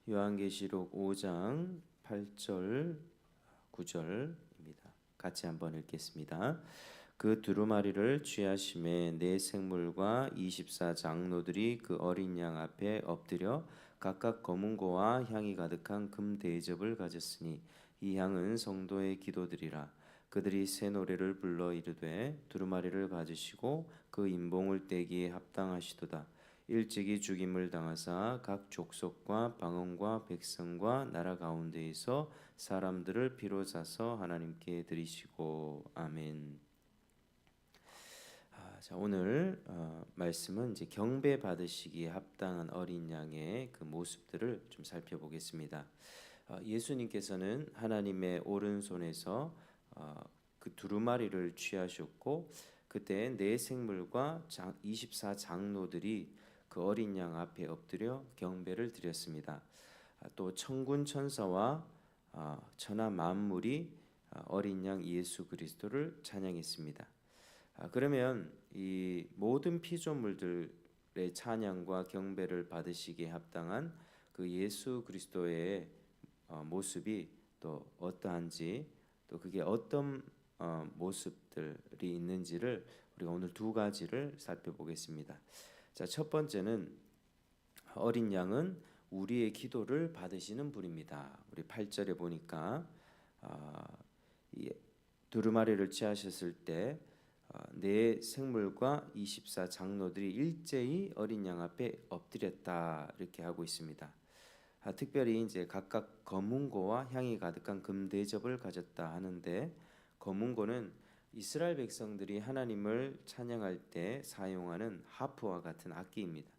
요한계시록 5장 8절 9절입니다. 같이 한번 읽겠습니다. 그 두루마리를 취하심에 네 생물과 24 장로들이 그 어린 양 앞에 엎드려 각각 검은고와 향이 가득한 금 대접을 가졌으니 이 향은 성도의 기도들이라. 그들이 새 노래를 불러 이르되 두루마리를 가지시고 그 인봉을 떼기에 합당하시도다. 일찍이 죽임을 당하사 각 족속과 방언과 백성과 나라 가운데에서 사람들을 피로 사서 하나님께 드리시고 아멘. 자, 오늘 말씀은 이제 경배 받으시기에 합당한 어린 양의 그 모습들을 좀 살펴보겠습니다. 예수님께서는 하나님의 오른손에서 그 두루마리를 취하셨고 그때 네 생물과 24 장로들이 그 어린 양 앞에 엎드려 경배를 드렸습니다. 또 천군 천사와 천하 만물이 어린 양 예수 그리스도를 찬양했습니다. 그러면 이 모든 피조물들의 찬양과 경배를 받으시기에 합당한 그 예수 그리스도의 모습이 또 어떠한지, 또 그게 어떤 모습들이 있는지를 우리가 오늘 두 가지를 살펴보겠습니다. 자, 첫 번째는 어린 양은 우리의 기도를 받으시는 분입니다. 우리 8절에 보니까 이 두루마리를 취하셨을 때 네 생물과 24 장로들이 일제히 어린 양 앞에 엎드렸다 이렇게 하고 있습니다. 특별히 이제 각각 검은고와 향이 가득한 금 대접을 가졌다 하는데, 검은고는 이스라엘 백성들이 하나님을 찬양할 때 사용하는 하프와 같은 악기입니다.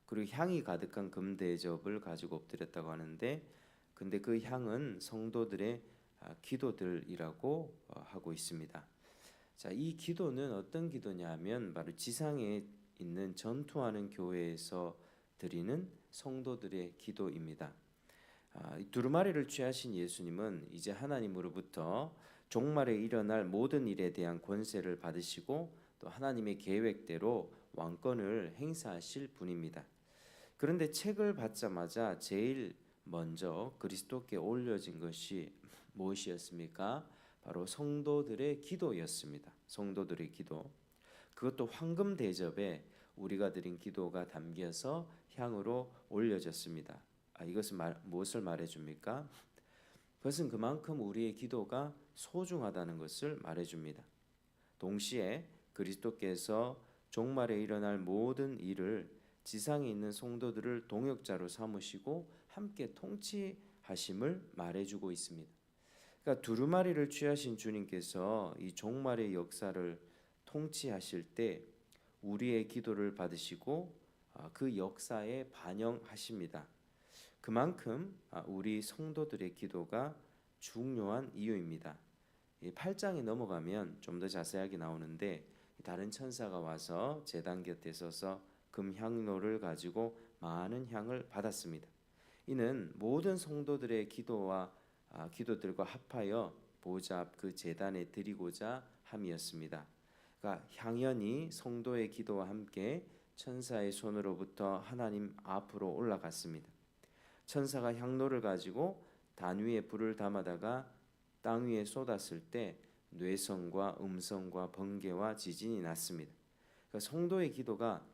그리고 향이 가득한 금 대접을 가지고 엎드렸다고 하는데, 근데 그 향은 성도들의 기도들이라고 하고 있습니다. 자, 이 기도는 어떤 기도냐면 바로 지상에 있는 전투하는 교회에서 드리는 성도들의 기도입니다. 두루마리를 취하신 예수님은 이제 하나님으로부터 종말에 일어날 모든 일에 대한 권세를 받으시고 또 하나님의 계획대로 왕권을 행사하실 분입니다. 그런데 책을 받자마자 제일 먼저 그리스도께 올려진 것이 무엇이었습니까? 바로 성도들의 기도였습니다. 성도들의 기도. 그것도 황금 대접에 우리가 드린 기도가 담겨서 향으로 올려졌습니다. 이것은 무엇을 말해줍니까? 그것은 그만큼 우리의 기도가 소중하다는 것을 말해줍니다. 동시에 그리스도께서 종말에 일어날 모든 일을 지상에 있는 성도들을 동역자로 삼으시고 함께 통치하심을 말해주고 있습니다. 그러니까 두루마리를 취하신 주님께서 이 종말의 역사를 통치하실 때 우리의 기도를 받으시고 그 역사에 반영하십니다. 그만큼 우리 성도들의 기도가 중요한 이유입니다. 8장에 넘어가면 좀 더 자세하게 나오는데, 다른 천사가 와서 제단 곁에 서서 금향로를 가지고 많은 향을 받았습니다. 이는 모든 성도들의 기도들과 합하여 보좌 앞 그 제단에 드리고자 함이었습니다. 그러니까 향연이 성도의 기도와 함께 천사의 손으로부터 하나님 앞으로 올라갔습니다. 천사가 향로를 가지고 단 위에 불을 담아다가 땅 위에 쏟았을 때 뇌성과 음성과 번개와 지진이 났습니다. 그러니까 성도의 기도가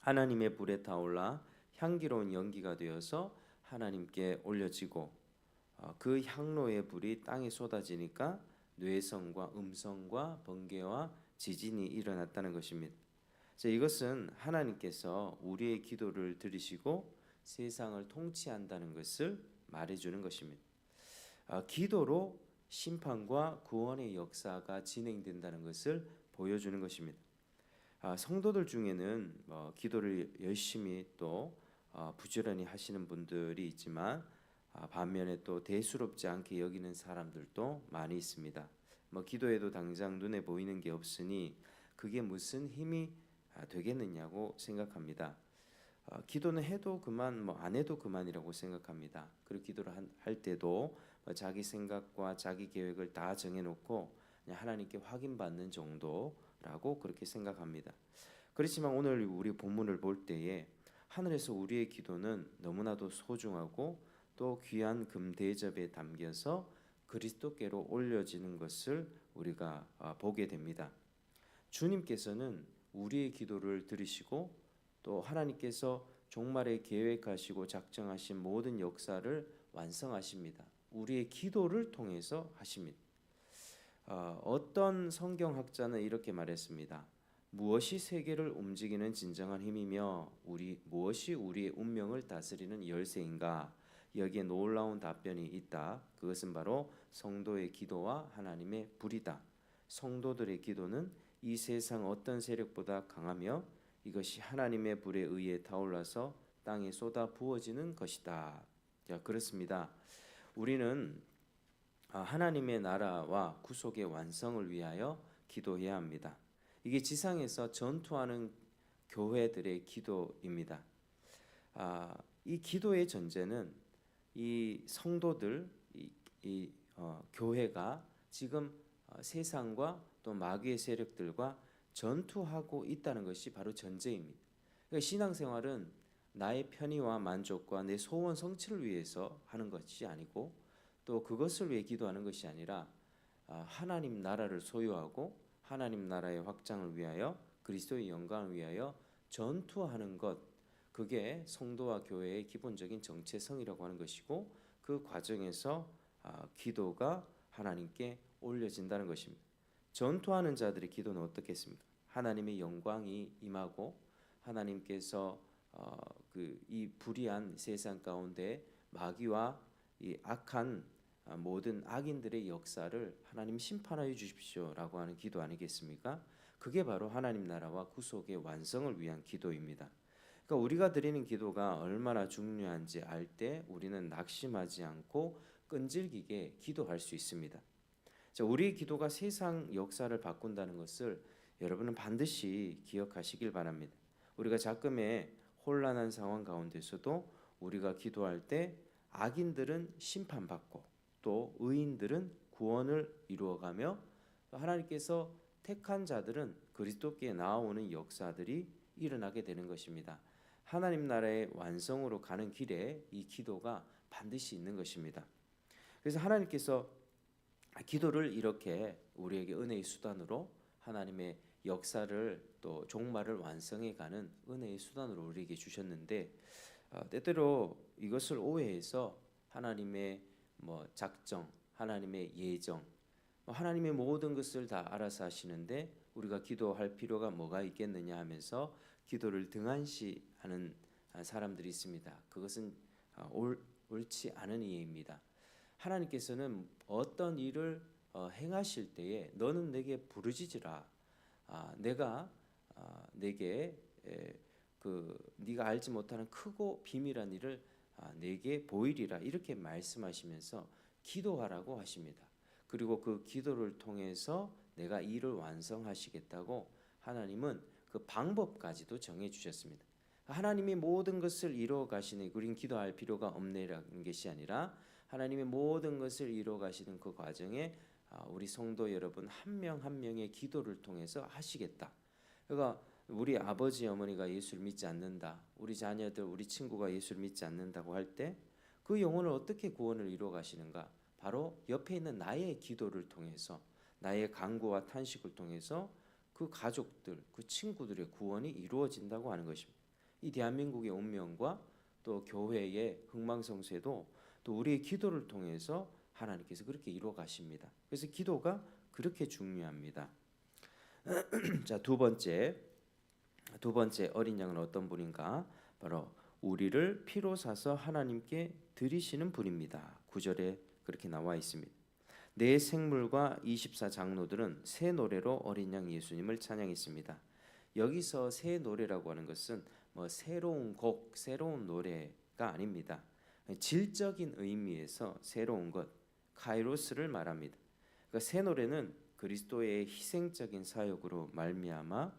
하나님의 불에 타올라 향기로운 연기가 되어서 하나님께 올려지고, 그 향로의 불이 땅에 쏟아지니까 뇌성과 음성과 번개와 지진이 일어났다는 것입니다. 이것은 하나님께서 우리의 기도를 들으시고 세상을 통치한다는 것을 말해주는 것입니다. 기도로 심판과 구원의 역사가 진행된다는 것을 보여주는 것입니다. 성도들 중에는 기도를 열심히 또 부지런히 하시는 분들이 있지만, 반면에 또 대수롭지 않게 여기는 사람들도 많이 있습니다. 기도해도 당장 눈에 보이는 게 없으니 그게 무슨 힘이 되겠느냐고 생각합니다. 기도는 해도 그만, 안 해도 그만이라고 생각합니다. 그리고 기도를 할 때도 자기 생각과 자기 계획을 다 정해놓고 그냥 하나님께 확인받는 정도라고 그렇게 생각합니다. 그렇지만 오늘 우리 본문을 볼 때에 하늘에서 우리의 기도는 너무나도 소중하고 또 귀한 금 대접에 담겨서 그리스도께로 올려지는 것을 우리가 보게 됩니다. 주님께서는 우리의 기도를 들으시고 또 하나님께서 종말에 계획하시고 작정하신 모든 역사를 완성하십니다. 우리의 기도를 통해서 하십니다. 어떤 성경학자는 이렇게 말했습니다. 무엇이 세계를 움직이는 진정한 힘이며 무엇이 우리의 운명을 다스리는 열쇠인가? 여기에 놀라운 답변이 있다. 그것은 바로 성도의 기도와 하나님의 불이다. 성도들의 기도는 이 세상 어떤 세력보다 강하며 이것이 하나님의 불에 의해 타올라서 땅에 쏟아 부어지는 것이다. 자, 그렇습니다. 우리는 하나님의 나라와 구속의 완성을 위하여 기도해야 합니다. 이게 지상에서 전투하는 교회들의 기도입니다. 이 기도의 전제는 이 성도들, 교회가 지금 세상과 또 마귀의 세력들과 전투하고 있다는 것이 바로 전제입니다. 그러니까 신앙생활은 나의 편의와 만족과 내 소원 성취를 위해서 하는 것이 아니고 또 그것을 위해 기도하는 것이 아니라 하나님 나라를 소유하고 하나님 나라의 확장을 위하여 그리스도의 영광을 위하여 전투하는 것, 그게 성도와 교회의 기본적인 정체성이라고 하는 것이고 그 과정에서 기도가 하나님께 올려진다는 것입니다. 전투하는 자들의 기도는 어떻겠습니까? 하나님의 영광이 임하고 하나님께서 이 불의한 세상 가운데 마귀와 이 악한 모든 악인들의 역사를 하나님 심판하여 주십시오라고 하는 기도 아니겠습니까? 그게 바로 하나님 나라와 구속의 완성을 위한 기도입니다. 그러니까 우리가 드리는 기도가 얼마나 중요한지 알 때 우리는 낙심하지 않고 끈질기게 기도할 수 있습니다. 자, 우리의 기도가 세상 역사를 바꾼다는 것을 여러분은 반드시 기억하시길 바랍니다. 우리가 자금의 혼란한 상황 가운데서도 우리가 기도할 때 악인들은 심판받고 또 의인들은 구원을 이루어가며 하나님께서 택한 자들은 그리스도께 나아오는 역사들이 일어나게 되는 것입니다. 하나님 나라의 완성으로 가는 길에 이 기도가 반드시 있는 것입니다. 그래서 하나님께서 기도를 이렇게 우리에게 은혜의 수단으로 하나님의 역사를 또 종말을 완성해 가는 은혜의 수단으로 우리에게 주셨는데 때때로 이것을 오해해서 하나님의 작정, 하나님의 예정, 하나님의 모든 것을 다 알아서 하시는데 우리가 기도할 필요가 뭐가 있겠느냐 하면서 기도를 등한시하는 사람들이 있습니다. 그것은 옳지 않은 이해입니다. 하나님께서는 어떤 일을 행하실 때에 너는 내게 부르짖으라. 내가 내게 네가 알지 못하는 크고 비밀한 일을 내게 보이리라 이렇게 말씀하시면서 기도하라고 하십니다. 그리고 그 기도를 통해서 내가 일을 완성하시겠다고 하나님은 그 방법까지도 정해 주셨습니다. 하나님이 모든 것을 이루어 가시는, 우린 기도할 필요가 없네라는 것이 아니라 하나님의 모든 것을 이루어 가시는 그 과정에 우리 성도 여러분 한 명 한 명의 기도를 통해서 하시겠다. 그러니까 우리 아버지 어머니가 예수를 믿지 않는다, 우리 자녀들 우리 친구가 예수를 믿지 않는다고 할 때 그 영혼을 어떻게 구원을 이루어 가시는가? 바로 옆에 있는 나의 기도를 통해서, 나의 간구와 탄식을 통해서 그 가족들, 그 친구들의 구원이 이루어진다고 하는 것입니다. 이 대한민국의 운명과 또 교회의 흥망성쇠도 또 우리의 기도를 통해서 하나님께서 그렇게 이루어 가십니다. 그래서 기도가 그렇게 중요합니다. 자, 두 번째 어린 양은 어떤 분인가? 바로 우리를 피로 사서 하나님께 드리시는 분입니다. 9절에 그렇게 나와 있습니다. 네 생물과 24장로들은 새 노래로 어린 양 예수님을 찬양했습니다. 여기서 새 노래라고 하는 것은 새로운 곡, 새로운 노래가 아닙니다. 질적인 의미에서 새로운 것, 카이로스를 말합니다. 그러니까 새 노래는 그리스도의 희생적인 사역으로 말미암아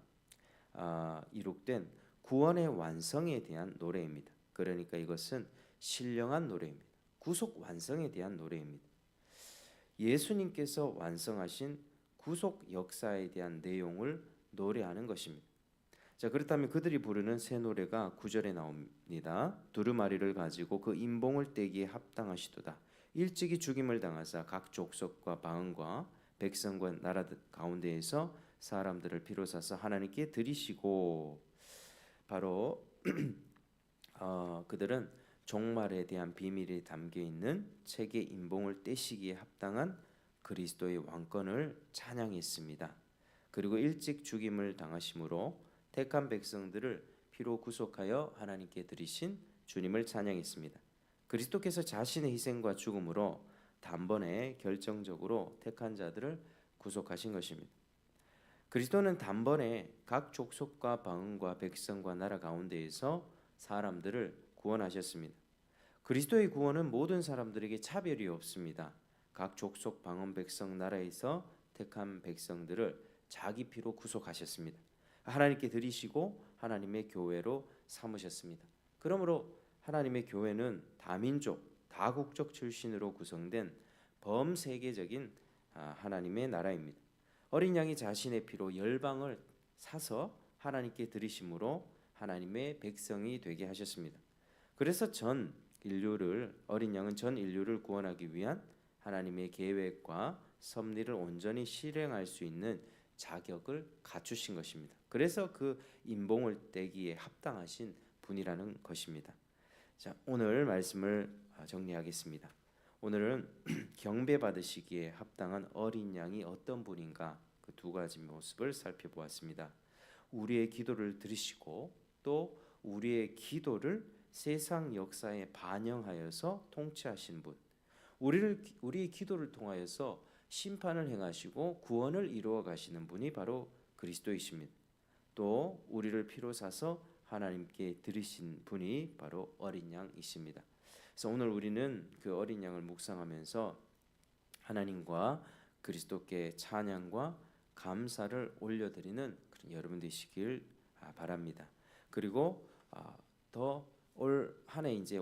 이룩된 구원의 완성에 대한 노래입니다. 그러니까 이것은 신령한 노래입니다. 구속 완성에 대한 노래입니다. 예수님께서 완성하신 구속 역사에 대한 내용을 노래하는 것입니다. 자, 그렇다면 그들이 부르는 새 노래가 9절에 나옵니다. 두루마리를 가지고 그 인봉을 떼기에 합당하시도다. 일찍이 죽임을 당하사 각 족속과 방언과 백성과 나라 가운데에서 사람들을 피로 사서 하나님께 드리시고, 바로 그들은 종말에 대한 비밀이 담겨 있는 책의 인봉을 떼시기에 합당한 그리스도의 왕권을 찬양했습니다. 그리고 일찍 죽임을 당하심으로 택한 백성들을 피로 구속하여 하나님께 드리신 주님을 찬양했습니다. 그리스도께서 자신의 희생과 죽음으로 단번에 결정적으로 택한 자들을 구속하신 것입니다. 그리스도는 단번에 각 족속과 방언과 백성과 나라 가운데에서 사람들을 구원하셨습니다. 그리스도의 구원은 모든 사람들에게 차별이 없습니다. 각 족속, 방언, 백성, 나라에서 택한 백성들을 자기 피로 구속하셨습니다. 하나님께 드리시고 하나님의 교회로 삼으셨습니다. 그러므로 하나님의 교회는 다민족, 다국적 출신으로 구성된 범세계적인 하나님의 나라입니다. 어린 양이 자신의 피로 열방을 사서 하나님께 드리심으로 하나님의 백성이 되게 하셨습니다. 그래서 어린 양은 전 인류를 구원하기 위한 하나님의 계획과 섭리를 온전히 실행할 수 있는 자격을 갖추신 것입니다. 그래서 그 인봉을 떼기에 합당하신 분이라는 것입니다. 자, 오늘 말씀을 정리하겠습니다. 오늘은 경배 받으시기에 합당한 어린 양이 어떤 분인가, 그 두 가지 모습을 살펴보았습니다. 우리의 기도를 들으시고 또 우리의 기도를 세상 역사에 반영하여서 통치하신 분, 우리의 기도를 통하여서 심판을 행하시고 구원을 이루어 가시는 분이 바로 그리스도이십니다. 또 우리를 피로 사서 하나님께 드리신 분이 바로 어린 양이십니다. 그래서 오늘 우리는 그 어린 양을 묵상하면서 하나님과 그리스도께 찬양과 감사를 올려드리는 그런 여러분 되시길 바랍니다. 그리고 더 올 한 해, 이제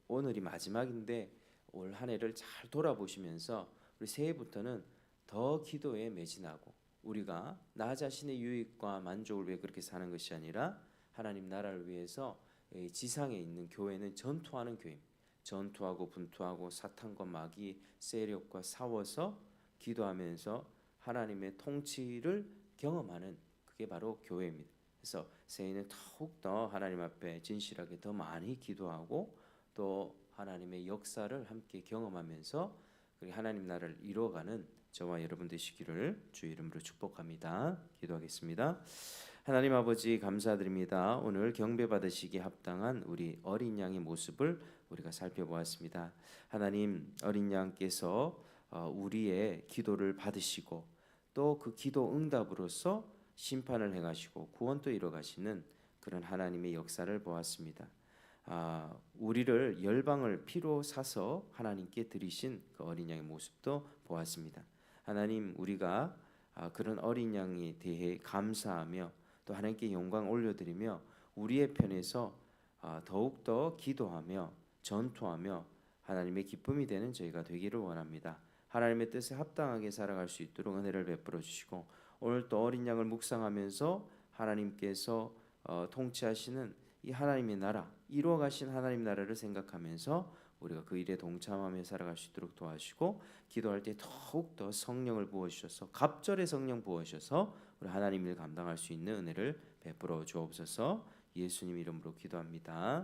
오늘이 마지막인데 올 한 해를 잘 돌아보시면서 우리 새해부터는 더 기도에 매진하고, 우리가 나 자신의 유익과 만족을 위해 그렇게 사는 것이 아니라 하나님 나라를 위해서 지상에 있는 교회는 전투하는 교회입니다. 전투하고 분투하고 사탄과 마귀 세력과 싸워서 기도하면서 하나님의 통치를 경험하는, 그게 바로 교회입니다. 그래서 새해는 더욱더 하나님 앞에 진실하게 더 많이 기도하고 또 하나님의 역사를 함께 경험하면서 하나님 나라를 이루어가는 저와 여러분 되시기를 주 이름으로 축복합니다. 기도하겠습니다. 하나님 아버지, 감사드립니다. 오늘 경배 받으시기에 합당한 우리 어린 양의 모습을 우리가 살펴보았습니다. 하나님, 어린 양께서 우리의 기도를 받으시고 또 그 기도 응답으로서 심판을 행하시고 구원도 이루어가시는 그런 하나님의 역사를 보았습니다. 우리를 열방을 피로 사서 하나님께 드리신 그 어린 양의 모습도 보았습니다. 하나님, 우리가 그런 어린 양에 대해 감사하며 또 하나님께 영광 올려드리며 우리의 편에서 더욱더 기도하며 전투하며 하나님의 기쁨이 되는 저희가 되기를 원합니다. 하나님의 뜻에 합당하게 살아갈 수 있도록 은혜를 베풀어 주시고, 오늘 또 어린 양을 묵상하면서 하나님께서 통치하시는 이 하나님의 나라, 이루어 가신 하나님 나라를 생각하면서 우리가 그 일에 동참하며 살아갈 수 있도록 도와주시고, 기도할 때 더욱더 성령을 부어주셔서, 갑절의 성령 부어주셔서 우리 하나님 일 감당할 수 있는 은혜를 베풀어 주옵소서. 예수님 이름으로 기도합니다.